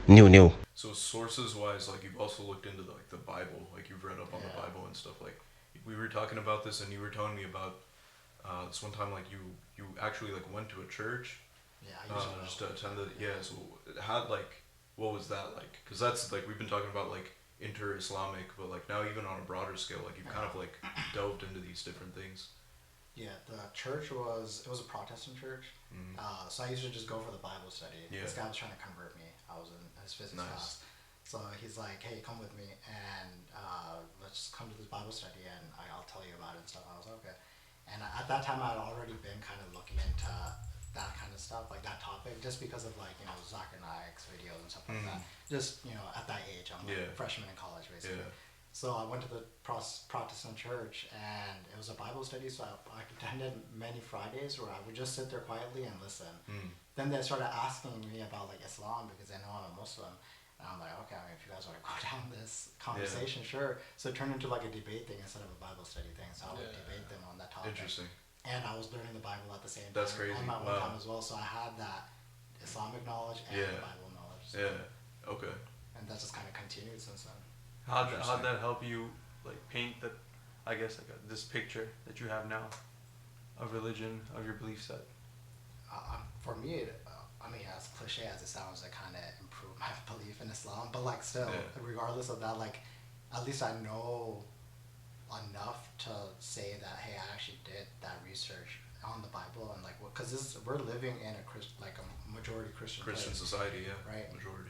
New. So sources wise, like you've also looked into like the Bible, like you've read up on the Yeah. Bible and stuff. Like we were talking about this, and you were telling me about this one time, like you actually like went to a church, Yeah, I used to just go. to attend the yeah. So how like what was that like? Because that's like we've been talking about like inter-Islamic, but like now even on a broader scale, like you've kind Yeah. of like delved into these different things. Yeah, the church was a Protestant church, Mm. so I used to just go for the Bible study. Yeah, This guy was trying to convert me. I was in his physics nice. class, so he's like, "Hey, come with me, and let's come to this Bible study, and I'll tell you about it and stuff." I was like, okay, and at that time I had already been kind of looking into that kind of stuff, like that topic, just because of like Zakir Naik's videos and stuff like Mm. that. Just at that age, I'm like Yeah, freshman in college basically. yeah. So I went to the Protestant church, and it was a Bible study. So I attended many Fridays where I would just sit there quietly and listen. Mm. Then they started asking me about like Islam because they know I'm a Muslim, and I'm like, okay, I mean, if you guys want to go down this Yeah. conversation, sure. So it turned into like a debate thing instead of a Bible study thing. So I would Yeah. debate them on that topic, Interesting. and I was learning the Bible at the same That's time crazy. on my own Wow. time as well. So I had that Islamic knowledge and Yeah. Bible knowledge. So, Yeah. Okay. and that just kind of continued since then. How'd that help you like paint the, I guess like this picture that you have now of religion, of your belief set? For me, I mean, as cliche as it sounds, it kind of improved my belief in Islam. But like, still, Yeah. regardless of that, like, at least I know enough to say that hey, I actually did that research on the Bible and like, because we're living in like a majority Christian Christian place, society, yeah. right? Majority.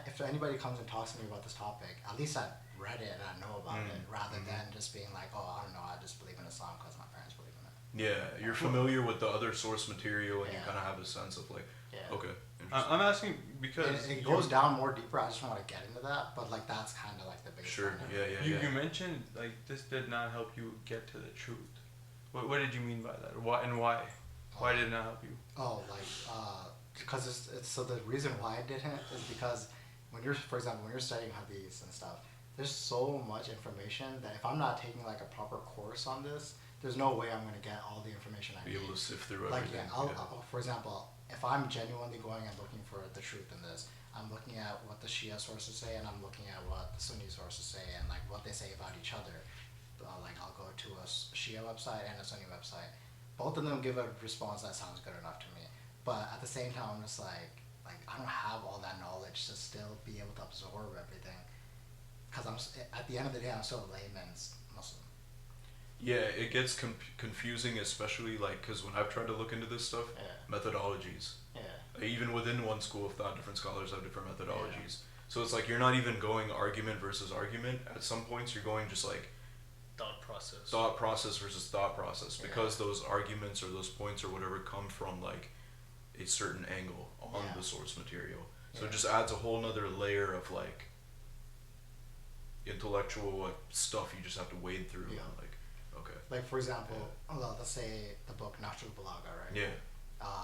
If anybody comes and talks to me about this topic, at least I read it and I know about it, rather than just being like, oh, I don't know, I just believe in Islam because my parents believe in it. Yeah, you're familiar with the other source material, and you Yeah. kind of have a sense of like, Yeah. okay, interesting. I'm asking because It goes down more deeper. I just don't want to get into that, but like that's kind of like the baseline. Sure. of it. Yeah, yeah, you, yeah. you mentioned like this did not help you get to the truth. What did you mean by that? Why and why? Why did it not help you? Oh, like because it's so the reason why I didn't is because when you're, for example, when you're studying hadiths and stuff, there's so much information that if I'm not taking like a proper course on this, there's no way I'm gonna get all the information I Be need. able to sift through Like everything. for example, if I'm genuinely going and looking for the truth in this, I'm looking at what the Shia sources say, and I'm looking at what the Sunni sources say, and like what they say about each other. Like I'll go to a Shia website and a Sunni website. Both of them give a response that sounds good enough to me, but at the same time, I'm just like I don't have all that knowledge to still be able to absorb everything. Because at the end of the day, I'm still a layman's Muslim. Yeah, it gets confusing, especially like because when I've tried to look into this stuff, Yeah. methodologies. Yeah. Even within one school of thought, different scholars have different methodologies. So it's like you're not even going argument versus argument. At some points, you're going just like thought process versus thought process, because those arguments or those points or whatever come from like a certain angle on Yeah. the source material. So Yeah. it just adds a whole nother layer of like intellectual like stuff you just have to wade through. Yeah. Like, okay. Like for example, well, let's say the book Nahj al-Balagha, right? Yeah.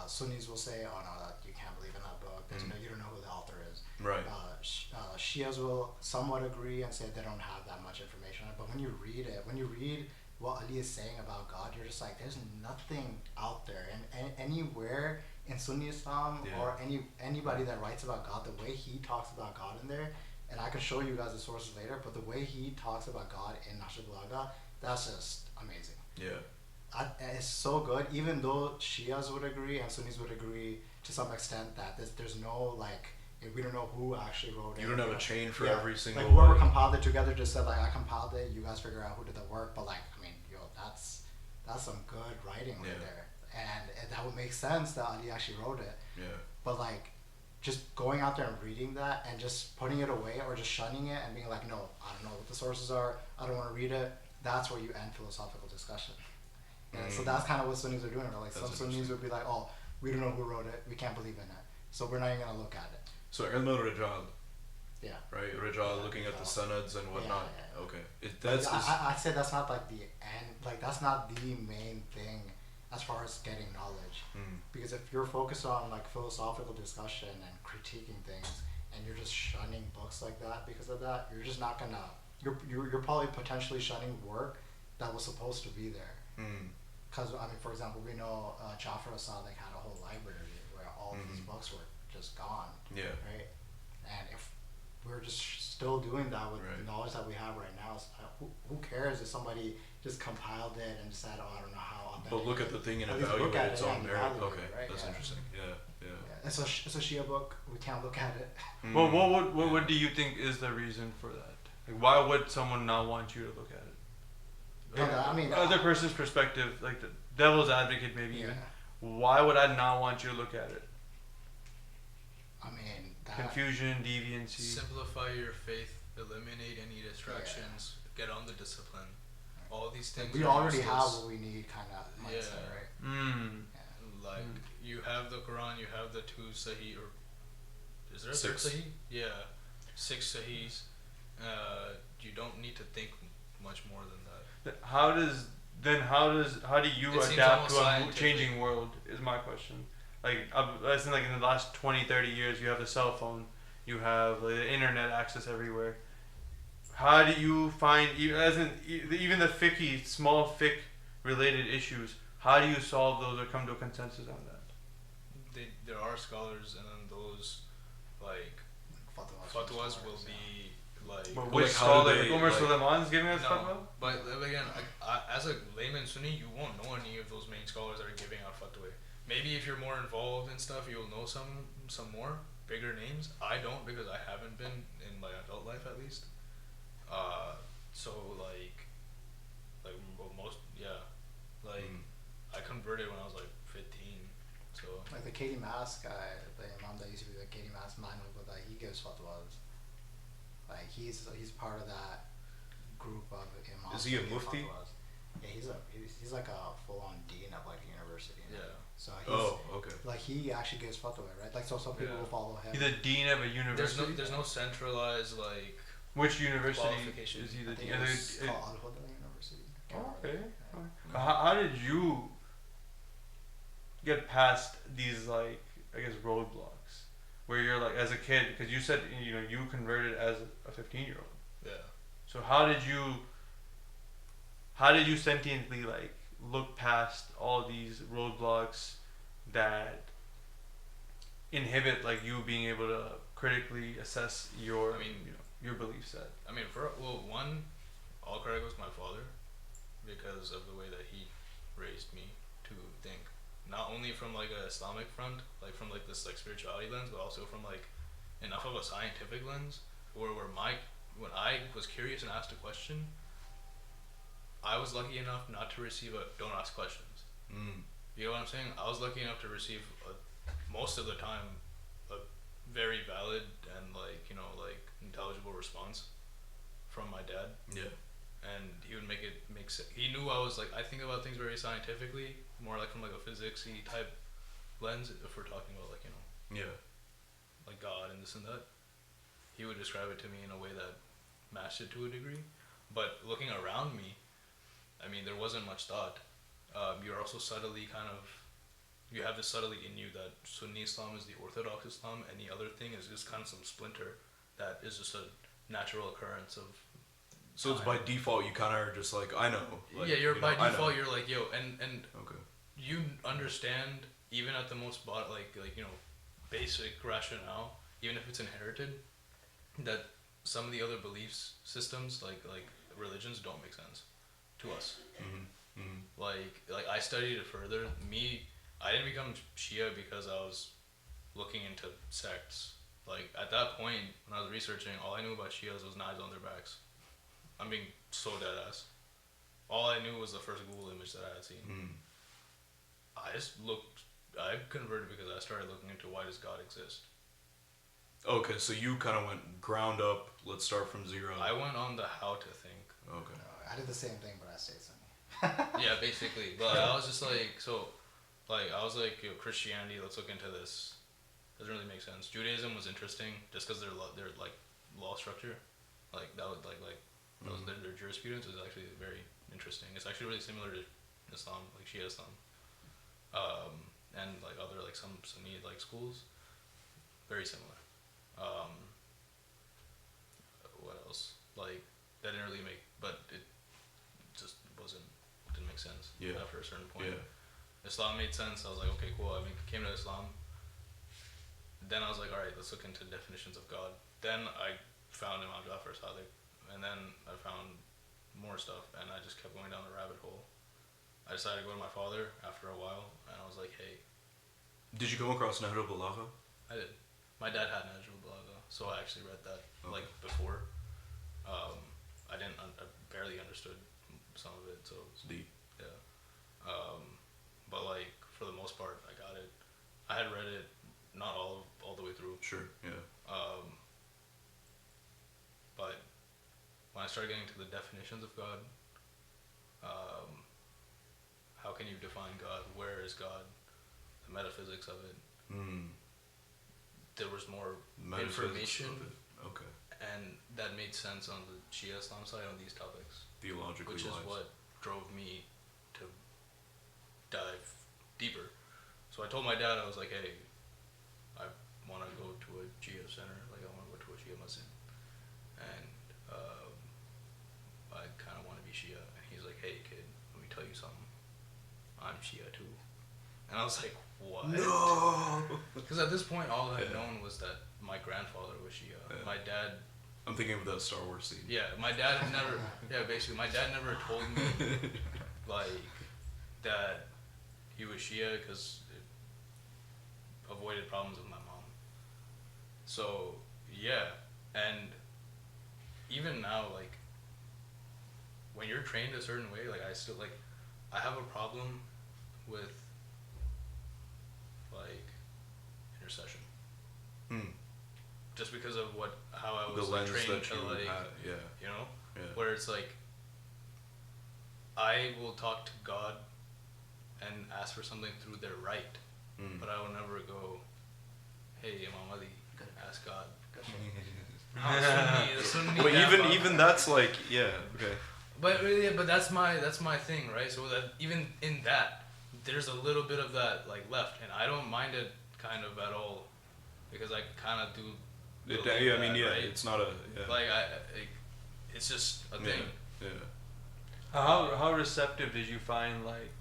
Sunnis will say, oh no, that you can't believe in that book. There's no, you don't know who the author is. Right. Shias will somewhat agree and say they don't have that much information on it. But when you read it, when you read what Ali is saying about God, you're just like, there's nothing out there. And anywhere in Sunni Islam or anybody that writes about God, the way he talks about God in there, and I can show you guys the sources later, but the way he talks about God in Nahj al-Balagha, that's just amazing. Yeah. It's so good, even though Shias would agree and Sunnis would agree to some extent that there's no like, we don't know who actually wrote it. You don't have a chain for every single. Like whoever compiled it together just said like, I compiled it. You guys figure out who did the work. But like, I mean, that's some good writing right there, and that would make sense that Ali actually wrote it. Yeah. But like, just going out there and reading that and just putting it away or just shunning it and being like, no, I don't know what the sources are. I don't want to read it. That's where you end philosophical discussion. And so that's kind of what Sunnis are doing. Like some Sunnis would be like, oh, we don't know who wrote it. We can't believe in it. So we're not even going to look at it. So ilm al-rijal, Yeah. right? Rijal, looking at the sanads and whatnot. Yeah. Okay. I'd say that's not like the end. Like that's not the main thing as far as getting knowledge. Because if you're focused on like philosophical discussion and critiquing things, and you're just shunning books like that because of that, you're just not gonna. You're probably potentially shunning work that was supposed to be there. Because I mean, for example, we know Jafar Sadiq had a whole library where all these books were just gone. Yeah. Right. And we're just still doing that with Right. the knowledge that we have right now. So, who cares if somebody just compiled it and said, oh, I don't know how authentic. But look at the thing and At least evaluate look at its it own and merit. evaluate Okay, it, right? that's Yeah. interesting. Yeah. Yeah. It's a Shia book. We can't look at it. Well, what do you think is the reason for that? Like, why would someone not want you to look at it? No, I mean, other person's perspective, like the devil's advocate, maybe even. Why would I not want you to look at it? I mean, Confusion, deviancy. Simplify your faith, eliminate any distractions, get on the discipline. All these things. We already have what we need, kind of mindset, right? Mm. Like you have the Quran, you have the 2 Sahih, or is there a 6 third Sahih? Yeah, 6 Sahihs. You don't need to think much more than that. How do you It seems adapt almost to a scientific. changing world? Is my question. Like, as in, like in the last 20, 30 years, you have the cell phone, you have the internet access everywhere. How do you find, even the fiqh, small fiqh related issues? How do you solve those or come to a consensus on that? There are scholars, and then those like fatwas will be like. But Like, which how do scholar? they, Like Umar like- Suleiman's giving us No, fatwa? but again, as a layman Sunni, you won't know any of those main scholars that are giving out fatwa. Maybe if you're more involved in stuff, you'll know some more bigger names. I don't, because I haven't been in my adult life, at least. So like most, I converted when I was like 15. So Like the Katie Mass guy, the imam that used to be the Katie Mass man, that he gives fatwas. Like he's part of that group of imams. Is he a that give mufti? fatwas. Yeah, he's like a full on dean of like a university. You know? yeah. So he's Okay. like he actually gives fatwa, right? Like so some people Yeah. will follow him. He's the dean of a university. There's no centralized like. Which university Qualification. is he the I think dean? it's called Al-Huda University. Can't Oh, remember. okay. Yeah. How did you get past these, like, I guess, roadblocks where you're like, as a kid, because you said you converted as a 15-year-old. Yeah. So how did you sentiently like look past all these roadblocks that inhibit like you being able to critically assess your your belief set? I mean, one, all credit goes to my father, because of the way that he raised me to think, not only from like a Islamic front, like from like this like spirituality lens, but also from like enough of a scientific lens, where when I was curious and asked a question, I was lucky enough not to receive a don't ask questions. You know what I'm saying? I was lucky enough to receive most of the time a very valid and like intelligible response from my dad. Yeah. And he would make sense. He knew I was like, I think about things very scientifically, more like from like a physicsy type lens. If we're talking about like Yeah. like God and this and that, he would describe it to me in a way that matched it to a degree. But looking around me, I mean, there wasn't much thought. You're also you have this subtly in you that Sunni Islam is the Orthodox Islam, and the other thing is just kind of some splinter that is just a natural occurrence of. So it's by default you kind of are just like, I know. Like, Yeah, by I know. default you're like, yo, and Okay. you understand even at the most basic rationale, even if it's inherited, that some of the other beliefs systems like religions don't make sense to us. Like I studied it further. I didn't become Shia because I was looking into sects. Like at that point when I was researching, all I knew about Shias was knives on their backs. I'm being so dead ass. All I knew was the first Google image that I had seen. I converted because I started looking into why does God exist. Okay, so you kind of went ground up, let's start from zero. I went on the how to think. Okay. I did the same thing, but I stayed Sunni. Yeah, basically. But I was just like, I was like, yo, Christianity, let's look into this. Doesn't really make sense. Judaism was interesting just because their like law structure, like that would their jurisprudence is actually very interesting. It's actually really similar to Islam, like Shia Islam, and like other like some Sunni like schools, very similar. What else? Like that didn't really but it just didn't make sense. Yeah. After a certain point. Yeah. Islam made sense. I was like, okay, cool. I came to Islam. Then I was like, all right, let's look into definitions of God. Then I found Imam Jafar Sadiq, and then I found more stuff, and I just kept going down the rabbit hole. I decided to go to my father after a while, and I was like, hey. Did you come across Nahj al-Balagha? I did. My dad had Nahj al-Balagha, so I actually read that like before. I barely understood some of it, so It's deep. yeah. But like for the most part, I got it. I had read it, not all the way through. Sure. Yeah. But when I started getting to the definitions of God, how can you define God? Where is God? The metaphysics of it. There was more information. Okay. And that made sense on the Shia Islam side on these topics. Theologically which is wise. what drove me to dive deeper. So I told my dad, I was like, hey, I want to go to a Shia center. Like, I want to go to a Shia masjid. And I kind of want to be Shia. And he's like, hey, kid, let me tell you something. I'm Shia too. And I was like, what? No! Because at this point, all I had known was that my grandfather was Shia. Yeah. My dad... I'm thinking of that Star Wars scene. Yeah, my dad had never... Yeah, basically, my dad never told me, like, that he was Shia because it avoided problems with my mom. So, yeah. And even now, like, when you're trained a certain way, like, I still, like, I have a problem with, like, intercession. Just because of how I was like, trained to, like, yeah. you know? Yeah. Where it's like, I will talk to God and ask for something through their right, but I will never go, hey, Imam Ali, ask God. Sunni, But even that's like, yeah, okay. But that's my thing, right? So that even in that, there's a little bit of that like left, and I don't mind it kind of at all, because I kind of do. Yeah, I mean, yeah, right? it's not a like it's just a thing. Yeah. How receptive did you find, like,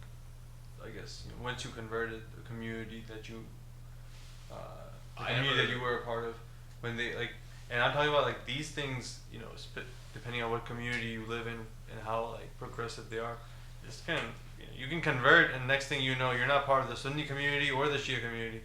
I guess, once you converted, the community that you that you were a part of, when they like, and I'm talking about like these things, you know, depending on what community you live in and how like progressive they are, it's kind of, you can convert, and next thing you know, you're not part of the Sunni community or the Shia community.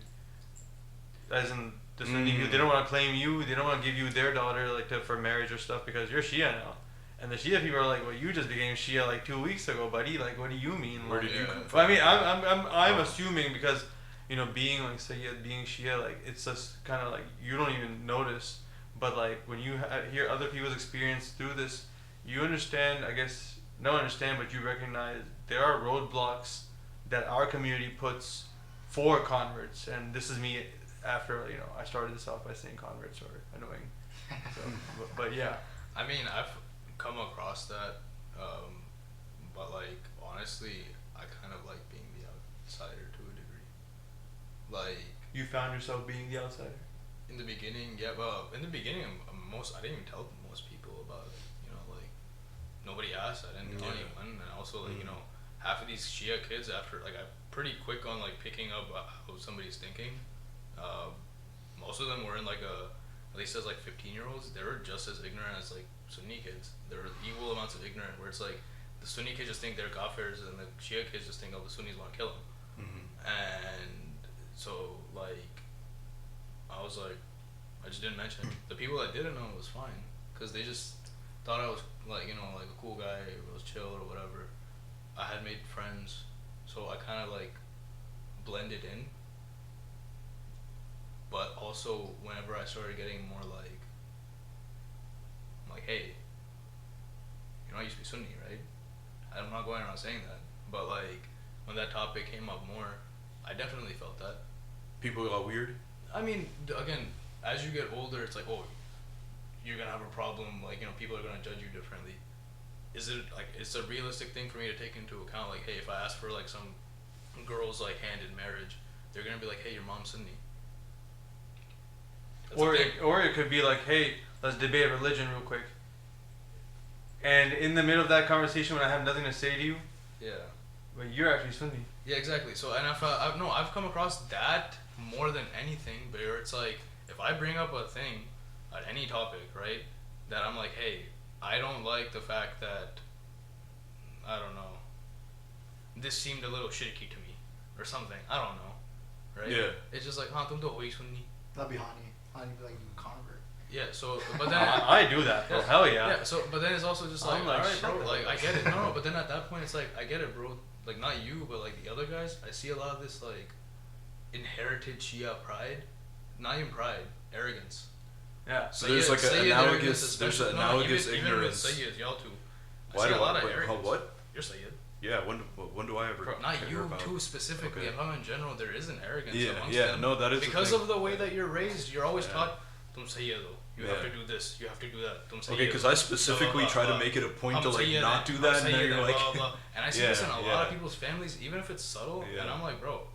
As in the Sunni, they don't want to claim you, they don't want to give you their daughter like for marriage or stuff because you're Shia now. And the Shia people are like, well, you just became Shia like 2 weeks ago, buddy. Like, what do you mean? Where like, did you come from? Well, I mean, I'm assuming because, you know, being like Sayyid, being Shia, like, it's just kind of like you don't even notice. But like when you hear other people's experience through this, you understand. I guess not understand, but you recognize there are roadblocks that our community puts for converts. And this is me after, you know, I started this off by saying converts are annoying. So, but yeah. I mean, I've come across that, but like honestly, I kind of like being the outsider to a degree. Like, you found yourself being the outsider. In the beginning, yeah. Well, in the beginning, I didn't even tell most people about it. You know, like nobody asked. I didn't tell anyone, and also like you know, half of these Shia kids after like I'm pretty quick on like picking up how somebody's thinking. Most of them were in like at least as like 15-year-olds, they were just as ignorant as like Sunni kids. There were equal amounts of ignorant, where it's like the Sunni kids just think they're kafirs and the Shia kids just think, oh, the Sunnis want to kill them. And so like I was like, I just didn't mention. The people that didn't know was fine, because they just thought I was like, you know, like a cool guy, or was chill or whatever. I had made friends, so I kind of like blended in. But also, whenever I started getting more like, I'm like, hey, you know, I used to be Sunni, right? I'm not going around saying that, but like, when that topic came up more, I definitely felt that. People got weird? I mean, again, as you get older, it's like, oh, you're gonna have a problem, like, you know, people are gonna judge you differently. Is it, like, it's a realistic thing for me to take into account, like, hey, if I ask for, like, some girl's, like, hand in marriage, they're gonna be like, hey, your mom's Sunni. Or it could be like, hey, let's debate religion real quick. And in the middle of that conversation, when I have nothing to say to you, but you're actually Sunni. Yeah, exactly. So, and I've come across that more than anything, where it's like, if I bring up a thing at any topic, right, that I'm like, hey, I don't like the fact that, I don't know, this seemed a little shaky to me or something. I don't know, right? Yeah. It's just like, tum to hoy sunni. That'd be Hani. Hani be like you convert. Yeah. So, but then I do that, bro. Hell yeah. Yeah. So, but then it's also just like, I'm like, alright, bro. shut Like, up. I get it. No. But then at that point, it's like, I get it, bro. Like, not you, but like the other guys. I see a lot of this like inherited Shia pride, not even pride, arrogance. Yeah. So there's like an analogous, there's an analogous ignorance. Even with Sayyids, y'all too. Why do a lot I? of Wait, arrogance. what? You're Sayyid. Yeah. When do I ever? Bro, not care you about? too specifically. Okay. I'm talking in general. There is an arrogance Yeah. amongst Yeah. them. No, that is Because the thing. of the way that you're raised. You're always Yeah. taught, "Tum Sayyido. You have Yeah. to do this. You have to do that. Tum Sayyido." Okay, because I specifically blah, try blah, to make it a point to I'm like Sayyid, not do I'm that, and then Sayyid, you're like, blah, blah. And I see Yeah, this in a lot yeah. of people's families, even if it's subtle. Yeah. And I'm like, bro,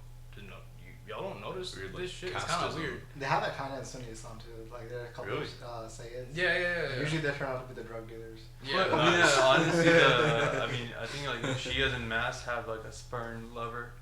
y'all don't notice Weird, this like, shit. It's kind of casteism. weird. They have that kind of in Sunni Islam too. Like there are a couple Really? of Sayyids. Yeah. Usually they turn out to be the drug dealers. Yeah. But, yeah, honestly, I think like Shias en masse have like a spurn lover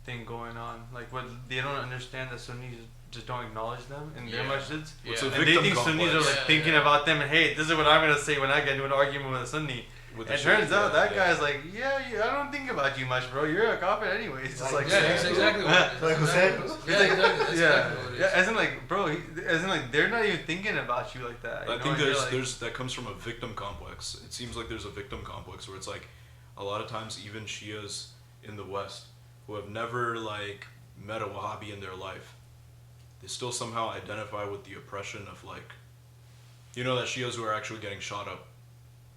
thing going on. Like, what they don't understand that Sunnis just don't acknowledge them in their Yeah. masjids. Yeah. It's a And they victim think Sunnis are complex. like Yeah, thinking yeah. about them and hey, this is what I'm gonna say when I get into an argument with a Sunni. With And the it turns shit, out yeah, that yeah. guy's like, yeah, I don't think about you much, bro. You're a kafir anyways. It's Like, like, Yeah, that's exactly what it is. Like That's Hussein? exactly what it is. Yeah, exactly. That's yeah, exactly what it is. yeah. As in like, bro, as in like, they're not even thinking about you like that. You I know? think And you're there's like, there's that comes from a victim complex. It seems like there's a victim complex where it's like a lot of times even Shias in the West who have never like met a Wahhabi in their life, they still somehow identify with the oppression of like, you know, that Shias who are actually getting shot up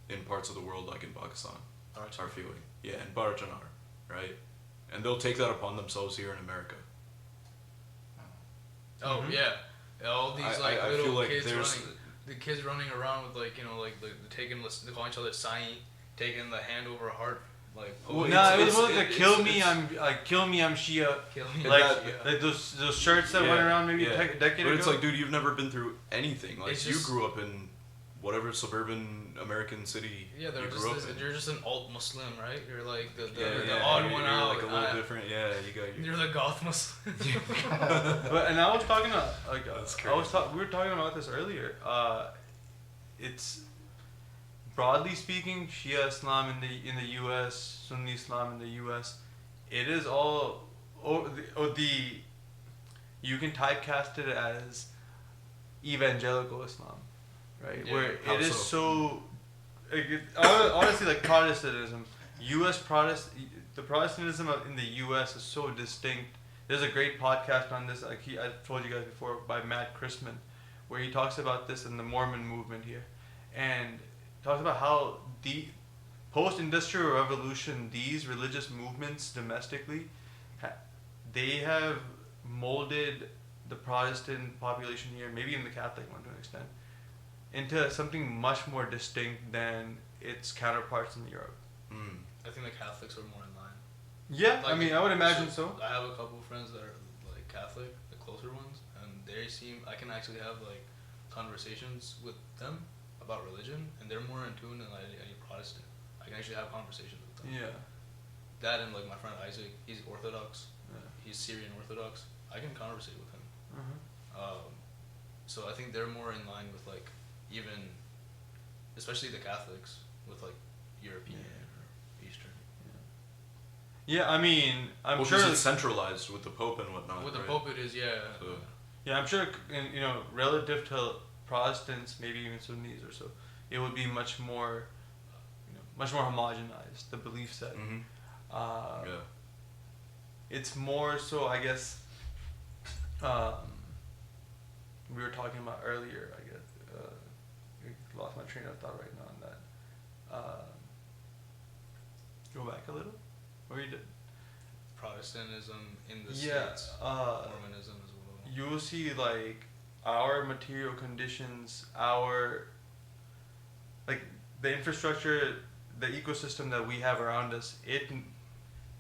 in parts of the world like in Pakistan are feeling. Yeah, in Barachanar, right? And they'll take that upon themselves here in America. Oh Mhm. yeah, all these I little feel like kids there's running, the kids running around with like they calling each other Sai, taking the hand over heart like. Well, nah, it was it's- more like it's- kill me, I'm it's- Shia. kill me. Like, Yeah. like those shirts that went around maybe a decade But ago. it's like, dude, you've never been through anything. Like, It's you just- grew up in whatever suburban American city Yeah, they're you just grew up in. you're just an alt Muslim, right? You're like the Yeah, odd you're, one you're out. like a little different. Yeah, you got your. You're the goth Muslim. But and I was talking to like That's we were talking about this earlier. It's broadly speaking, Shia Islam in the U.S., Sunni Islam in the U.S. It is all you can typecast it as evangelical Islam, right? Yeah, Where how it is so? honestly like Protestantism. The Protestantism in the U.S. is so distinct. There's a great podcast on this, like I told you guys before, by Matt Christman, where he talks about this in the Mormon movement here, and talks about how the post-industrial revolution, these religious movements domestically, they have molded the Protestant population here, maybe even the Catholic one to an extent, into something much more distinct than its counterparts in Europe. Mm. I think the Catholics are more in line. Yeah, I Like, mean, I would imagine so. I have a couple of friends that are like Catholic, the closer ones, and I can actually have like conversations with them about religion, and they're more in tune than like any Protestant. I can actually have conversations with them. Yeah. That and like my friend Isaac, he's Orthodox. Yeah. He's Syrian Orthodox. I can conversate with him. Uh-huh. So I think they're more in line with like even, especially the Catholics with like European or Eastern. Yeah, I mean, I'm Well, sure. because it's centralized with the Pope and whatnot. With the right? Pope, it is So, Yeah, I'm sure, you know, relative to Protestants, maybe even Sunnis or so, it would be much more, much more homogenized, the belief set. mhm. Yeah. It's more so, I guess, we were talking about earlier, I guess, I lost my train of thought right now on that. Go back a little? Or you did? Protestantism in the Yeah, States, Mormonism as well. you will see like our material conditions, our like the infrastructure, the ecosystem that we have around us, it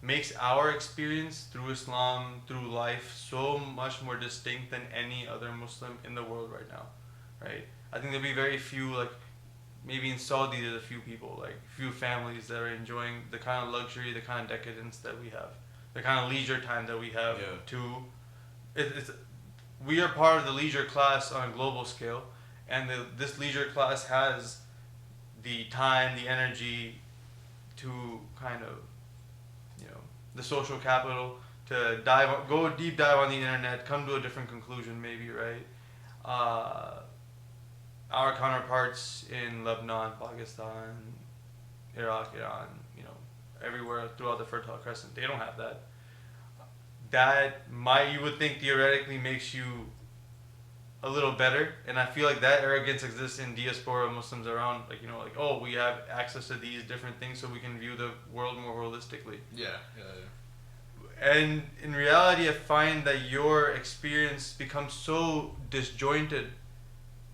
makes our experience through Islam, through life, so much more distinct than any other Muslim in the world right now, right? I think there'll be very few, like maybe in Saudi there's a few people, like few families that are enjoying the kind of luxury, the kind of decadence that we have, the kind of leisure time that we have Yeah. we are part of the leisure class on a global scale, and this leisure class has the time, the energy to kind of, the social capital to go deep dive on the internet, come to a different conclusion maybe, right? Our counterparts in Lebanon, Pakistan, Iraq, Iran, everywhere throughout the Fertile Crescent, they don't have that. You would think theoretically makes you a little better, and I feel like that arrogance exists in diaspora Muslims around, oh, we have access to these different things so we can view the world more holistically. Yeah. And in reality, I find that your experience becomes so disjointed,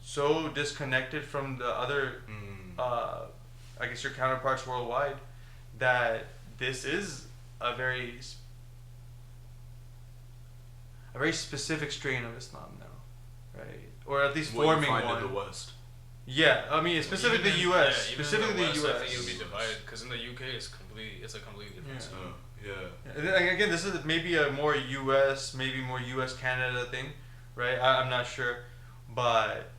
so disconnected from the other, I guess your counterparts worldwide, that this is a very specific strain of Islam now, right? Or at least forming you find one. in the West. Yeah, I mean specifically the U.S. Yeah, specifically the US, U.S. I think it'll be divided because in the UK it's a completely different scene. Yeah. And then, again, this is maybe a more U.S. Canada thing, right? I'm not sure, but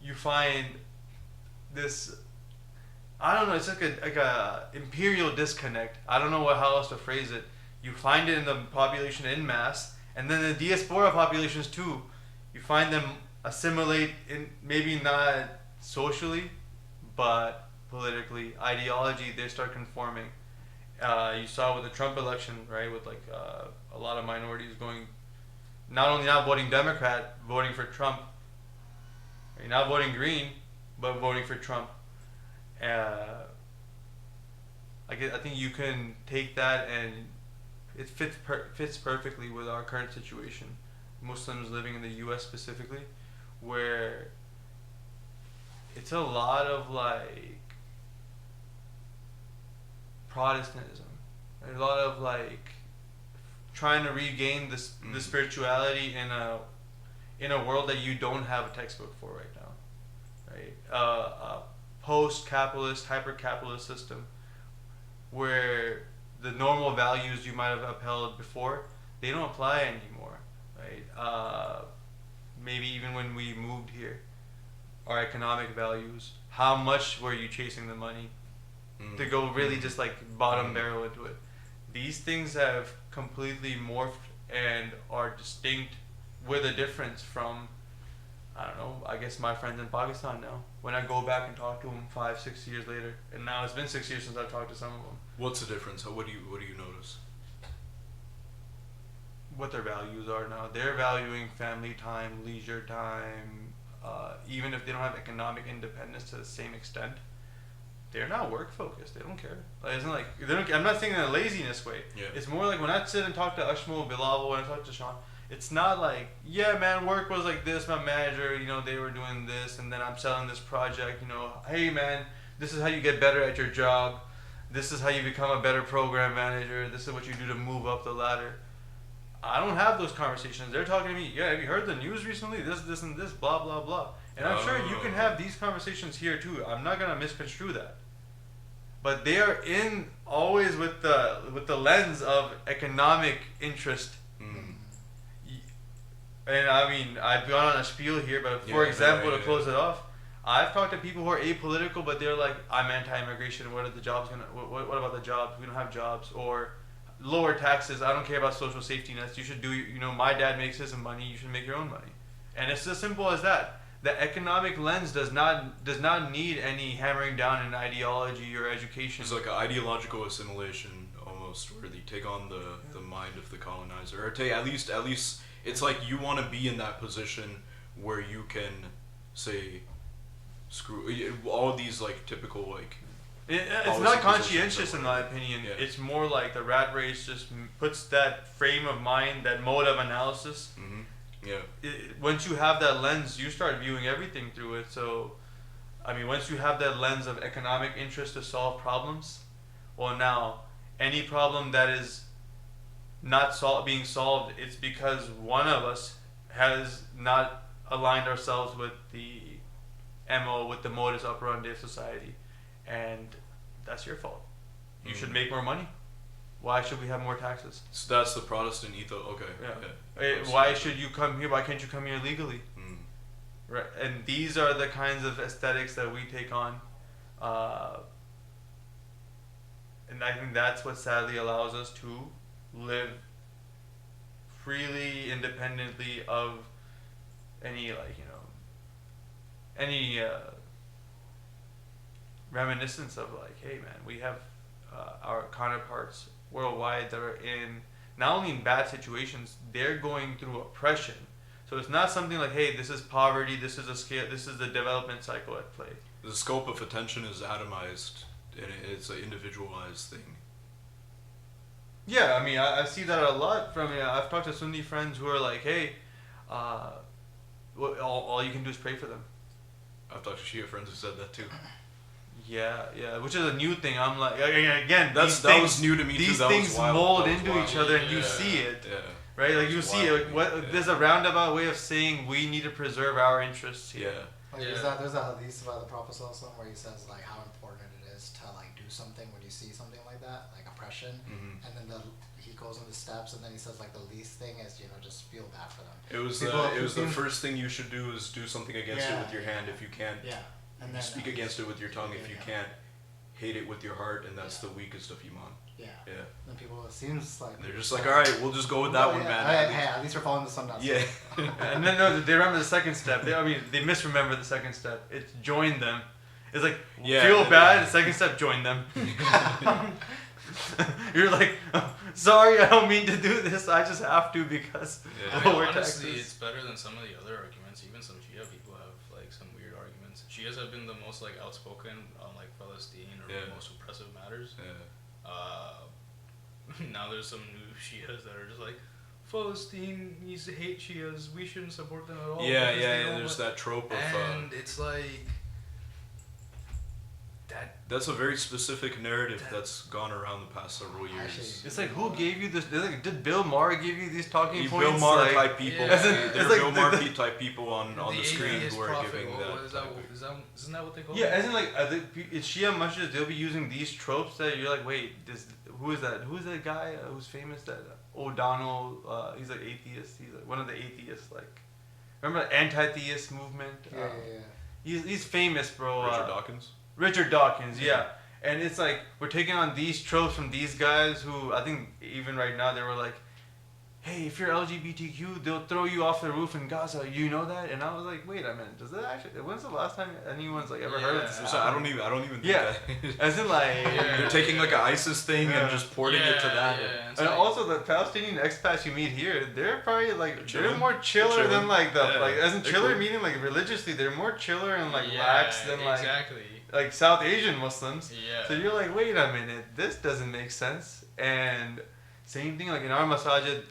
you find this. I don't know. It's like a imperial disconnect. I don't know how else to phrase it. You find it in the population en masse, and then the diaspora populations too. You find them assimilate in maybe not socially, but politically, ideology. They start conforming. You saw with the Trump election, right? With a lot of minorities going, not only not voting Democrat, voting for Trump. Right? Not voting Green, but voting for Trump. I think you can take that and it fits perfectly with our current situation. Muslims living in the U.S. specifically, where it's a lot of Protestantism, a lot of trying to regain the spirituality in a world that you don't have a textbook for right now, right? A post-capitalist, hyper-capitalist system where the normal values you might have upheld before, they don't apply anymore, right? Maybe even when we moved here, our economic values, how much were you chasing the money to go really just bottom barrel into it? These things have completely morphed and are distinct with a difference from, I don't know, I guess my friends in Pakistan now. When I go back and talk to them 5-6 years later, and now it's been 6 years since I've talked to some of them. What's the difference? What do you notice? What their values are now. They're valuing family time, leisure time, even if they don't have economic independence to the same extent. They're not work focused. They don't care. I'm not saying in a laziness way. Yeah. It's more like when I sit and talk to Ashmal and Bilawal, when I talk to Shawn, it's not yeah, man, work was like this. My manager, they were doing this, and then I'm selling this project. Hey, man, this is how you get better at your job. This is how you become a better program manager. This is what you do to move up the ladder. I don't have those conversations. They're talking to me. Yeah, have you heard the news recently? This, and this, blah, blah, blah. And I'm sure you can have these conversations here too. I'm not gonna misconstrue that. But they are in always with the lens of economic interest. And I mean, I've gone on a spiel here, but for example, to close it off, I've talked to people who are apolitical, but they're like, I'm anti-immigration. What are the jobs what about the jobs? We don't have jobs. Or lower taxes. I don't care about social safety nets. You should do, my dad makes his money. You should make your own money. And it's as simple as that. The economic lens does not need any hammering down in ideology or education. It's like an ideological assimilation almost, where they take on the mind of the colonizer, or at least it's like you want to be in that position where you can say, screw all of these typical it's not conscientious in my opinion. Yeah. It's more like the rat race just puts that frame of mind, that mode of analysis. Mm-hmm. Yeah. Once you have that lens, you start viewing everything through it. So, once you have that lens of economic interest to solve problems, well, now any problem that is not being solved, it's because one of us has not aligned ourselves with the MO, with the modus operandi of society, and that's your fault. You should make more money. Why should we have more taxes? So that's the Protestant ethos. Okay. Yeah. Why should you come here? Why can't you come here legally? and these are the kinds of aesthetics that we take on, and I think that's what sadly allows us to live freely, independently of any any reminiscence of like, hey man, we have our counterparts worldwide that are in not only in bad situations, they're going through oppression. So it's not something like, hey, this is poverty, this is a scale, this is the development cycle at play. The scope of attention is atomized, and it's an individualized thing. Yeah, I mean, I see that a lot from, I've talked to Sunni friends who are like, hey, all you can do is pray for them. I've talked to Shia friends who said that too. Yeah, which is a new thing. I'm like, again, that was new to me too. These That things was wild. mold That was into wild. each other, and you see it, right? Like you see wild. it. Like, there's a roundabout way of saying we need to preserve our interests here. Yeah. Like there's a hadith about the Prophet ﷺ where he says like how important it is to like do something when you see something like that, like oppression, and then he goes on the steps, and then he says like the least thing is just feel bad for them. It was the first thing you should do is do something against it with your hand if you can't. Yeah. And you then speak against it with your tongue if you can't. Hate it with your heart, and that's the weakest of iman. Yeah. Yeah. And people, it seems like they're just like, all right, we'll just go with that one, man. Hey, at least we're following the sundown. Yeah. And then no, they remember the second step. They misremember the second step. It's join them. It's like feel bad. The second step, join them. You're like, sorry, I don't mean to do this. I just have to because lower honestly, taxes. It's better than some of the other arguments. Even some Shia people have like some weird arguments. Shias have been the most like outspoken on like Palestine or the most oppressive matters. Now there's some new Shias that are just like, Palestine needs to hate Shias. We shouldn't support them at all. Yeah. There's that trope of. And it's like. That's a very specific narrative that's gone around the past several years. Actually, it's like, who gave you this? Did Bill Maher give you these talking points? Bill Maher like, type people. Yeah. There are like Bill Maher type people on the screen who are prophet, giving isn't that what they call it? Yeah, as in like, it's Shia masjids, they'll be using these tropes that you're like, wait, who is that? Who's that guy who's famous? That O'Donnell, he's like atheist. He's like one of the atheists. Like, remember the anti-theist movement? Yeah. He's famous, bro. Richard Dawkins? Yeah. And it's like, we're taking on these tropes from these guys who, I think even right now, they were like, hey, if you're LGBTQ, they'll throw you off the roof in Gaza. You know that? And I was like, wait a minute, does that actually, when's the last time anyone's like ever heard of this? So I don't even think that. As in like, they're taking like an ISIS thing and just porting it to that. And also the Palestinian expats you meet here, they're probably like, they're more chiller than like as in chiller cool. Meaning like religiously, they're more chiller and like lax than like like South Asian Muslims. Yeah. So you're like, wait a minute, this doesn't make sense. And same thing like in our masajid,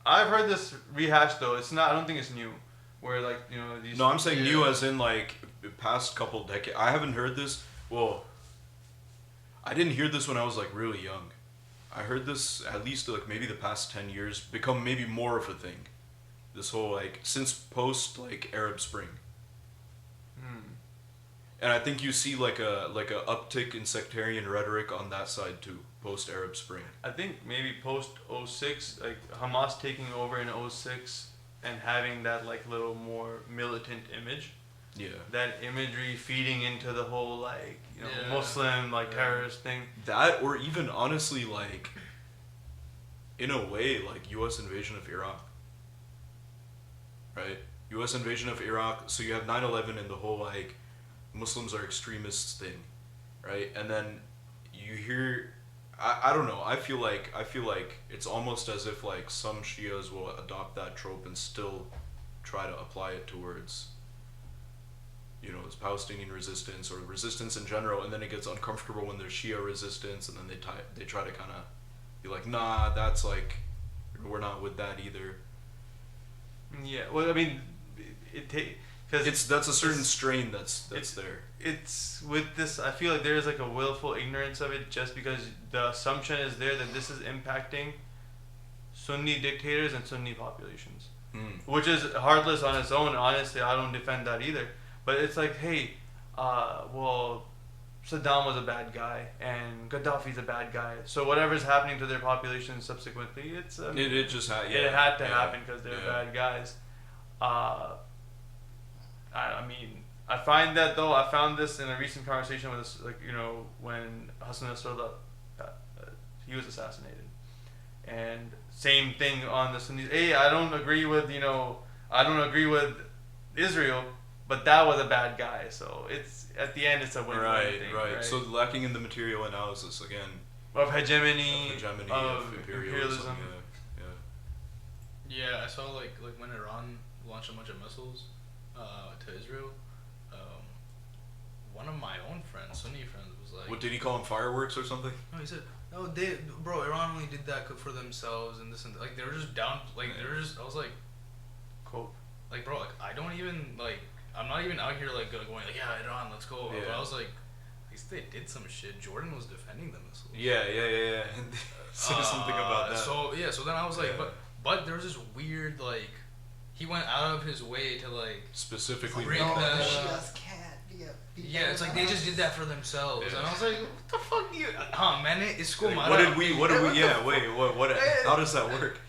I've heard this rehashed though. It's not. I don't think it's new. Where like these. No, I'm saying new as in like the past couple decades. I haven't heard this. Well, I didn't hear this when I was like really young. I heard this at least like maybe the past 10 years become maybe more of a thing. This whole like since post like Arab Spring. And I think you see like a uptick in sectarian rhetoric on that side too, post Arab Spring. I think maybe post 06, like Hamas taking over in 06 and having that like little more militant image. Yeah. That imagery feeding into the whole like Muslim like terrorist thing. That or even honestly like in a way like U.S. invasion of Iraq. Right? U.S. invasion of Iraq. So you have 9/11 and the whole like Muslims are extremists thing, right? And then you hear, I don't know. I feel like it's almost as if like some Shias will adopt that trope and still try to apply it towards, it's Palestinian resistance or resistance in general, and then it gets uncomfortable when there's Shia resistance, and then they try to kind of be like, nah, that's like, we're not with that either. Yeah. Well, I mean, that's a certain strain that's there. It's with this, I feel like there's like a willful ignorance of it just because the assumption is there that this is impacting Sunni dictators and Sunni populations. Which is heartless on its own. Honestly, I don't defend that either. But it's like, hey, well, Saddam was a bad guy and Gaddafi's a bad guy. So whatever's happening to their population subsequently, it had to happen because they're bad guys. I mean, I find that though. I found this in a recent conversation with this, like when Hassan Nasrallah, he was assassinated, and same thing on the Sunnis. Hey, I don't agree with Israel, but that was a bad guy. So it's at the end, it's a win-win thing. Right. So lacking in the material analysis again of hegemony, of imperialism. Yeah, I saw like when Iran launched a bunch of missiles to Israel. One of my own friends, Sunni friends, was like, "What did he call them? Fireworks or something?" No, he said, "No, Iran only did that for themselves and this and that." Like they were just down. Like they were just. I was like, cool. Like bro, like I don't even like. I'm not even out here like going like, yeah, Iran, let's go. Yeah. But I was like, at least they did some shit. Jordan was defending the missiles. Yeah. And say something about that. So then I was like, but there was this weird like, he went out of his way to like specifically break the Shias can't be a yeah, it's like they just did that for themselves, and I was like, what the fuck do you? Man, it's school. Like, what did we? Yeah, wait, what? How does that work?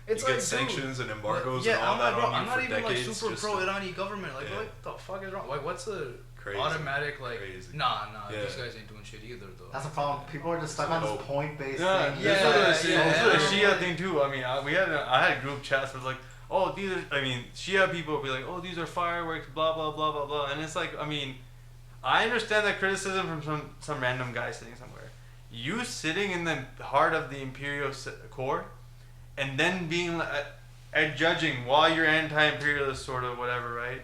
It's you like get sanctions and embargoes yeah, and all that on I'm you not for even decades. like super pro Irani government. Like, what the fuck is wrong? Like, what's the automatic like? Crazy. Nah, these guys ain't doing shit either though. That's the problem. People are just stuck on this point-based thing. thing. It's a Shia thing too. I mean, I had group chats where like, oh, these are. I mean, Shia people will be like, oh, these are fireworks, blah blah blah blah blah, and it's like, I mean, I understand that criticism from some random guy sitting somewhere. You sitting in the heart of the imperial core, and then being and judging while you're anti-imperialist sort of whatever, right?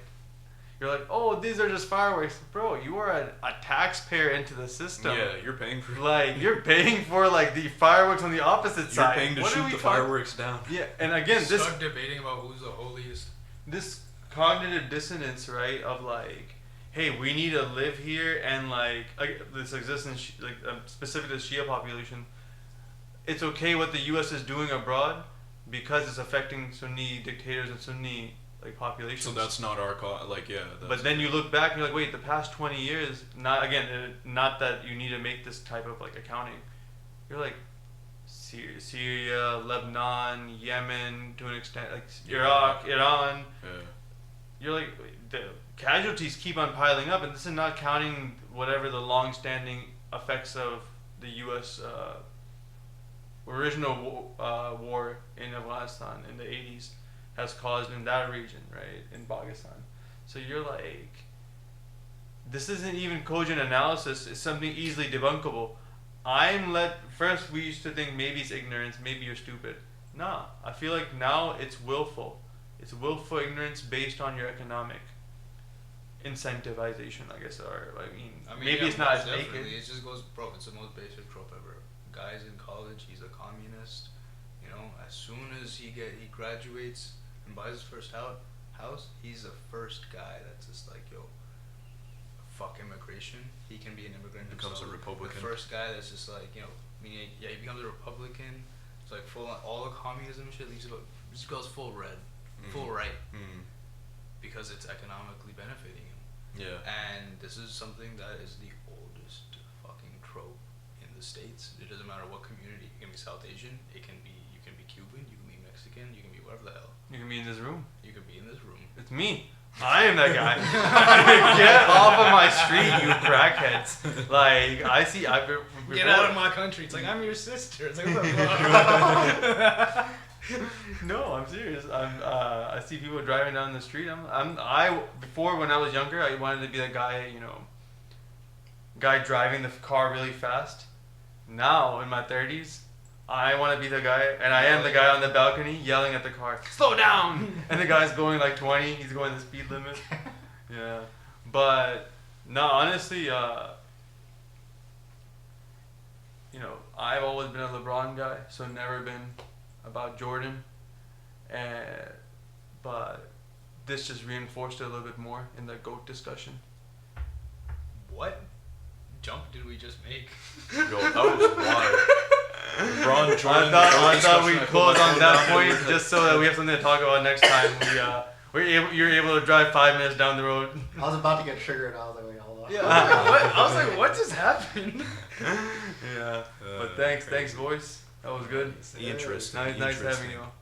You're like, oh, these are just fireworks, bro. You are a taxpayer into the system. Yeah, you're paying for. Like you're paying for like the fireworks on the opposite side. You're paying to shoot the fireworks down. Yeah, and again, this start debating about who's the holiest. This cognitive dissonance, right? Of like, hey, we need to live here, and like this existence, like specific to the Shia population. It's okay what the U.S. is doing abroad because it's affecting Sunni dictators and Sunni like populations. So that's not our but then you look back and you're like, wait, the past 20 years, not that you need to make this type of like accounting. You're like Syria, Lebanon, Yemen, to an extent, like Iraq, Iran. Yeah. You're like, the casualties keep on piling up, and this is not counting whatever the long-standing effects of the U.S. Original war in Afghanistan in the 80s has caused in that region, right, in Pakistan. So you're like, this isn't even cogent analysis. It's something easily debunkable. First we used to think maybe it's ignorance, maybe you're stupid. Nah, I feel like now it's willful. It's willful ignorance based on your economic incentivization, I guess, or I mean maybe it's not as naked. It just goes, bro. It's the most basic trope ever. Guy's in college, he's a communist. You know, as soon as he graduates and buys his first house, he's the first guy that's just like, yo, fuck immigration. He can be an immigrant. Becomes a Republican. The first guy that's just like, you know, meaning he becomes a Republican. It's like full on all the communism shit. Just goes full red, full right, because it's economically benefiting him. Yeah. And this is something that is the oldest fucking trope in the States. It doesn't matter what community. You can be South Asian. You can be Cuban. You can be Mexican. You can be whatever the hell. You can be in this room. You can be in this room. It's me. I am that guy. Get off of my street, you crackheads. Like, Get out of my country. It's like, I'm your sister. It's like, what the fuck? No, I'm serious. I see people driving down the street. Before, when I was younger, I wanted to be that guy, guy driving the car really fast. Now, in my 30s, I want to be the guy, and I am the guy on the balcony yelling at the car, slow down! And the guy's going like 20, he's going the speed limit. Yeah. But, no, honestly, I've always been a LeBron guy, so never been about Jordan. But this just reinforced it a little bit more in the GOAT discussion. What jump did we just make? Yo, that was wild. LeBron Jordan. I thought we'd close on that point just so that we have something to talk about next time. You're able to drive 5 minutes down the road. I was about to get triggered. I was like, wait, hold on. Yeah. I was like, what just happened? Yeah. But thanks, boys. That was good. Interesting. Nice having you all.